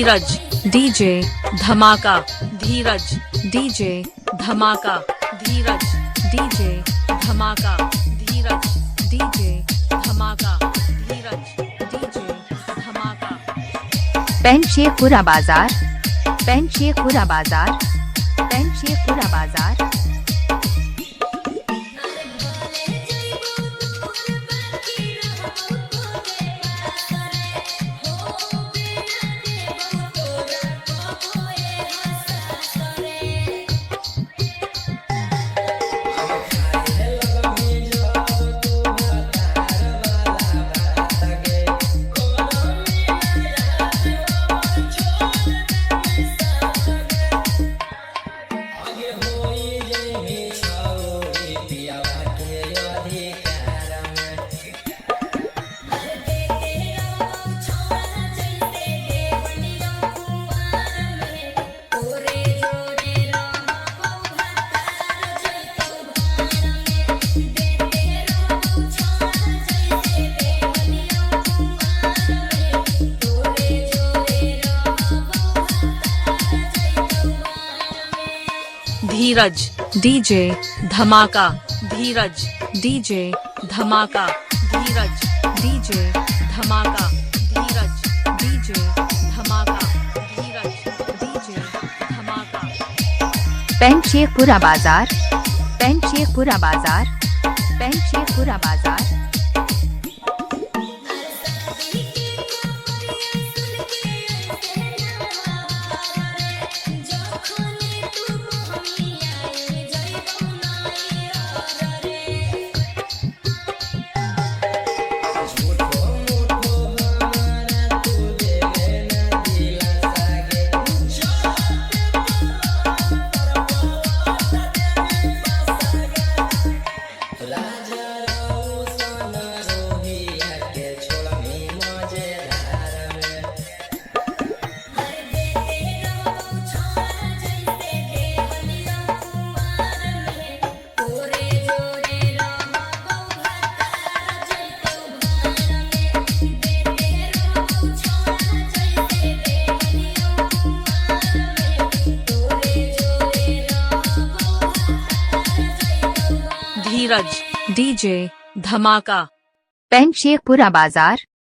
धीरज DJ धमाका, धीरज DJ धमाका, धीरज DJ धमाका, धीरज डीजे धमाका, धीरज डीजे धमाका। पेंच शेखपुरा बाजार, पेंच शेखपुरा बाजार, पेंच शेखपुरा बाजार। धीरज डीजे धमाका, धीरज डीजे धमाका, धीरज डीजे धमाका, धीरज डीजे धमाका, धीरज डीजे धमाका। पेंच शेखपुरा बाजार, पेंच शेखपुरा बाजार, पेंच शेखपुरा बाजार। धीरज डीजे धमाका। पेंच शेखपुरा बाजार,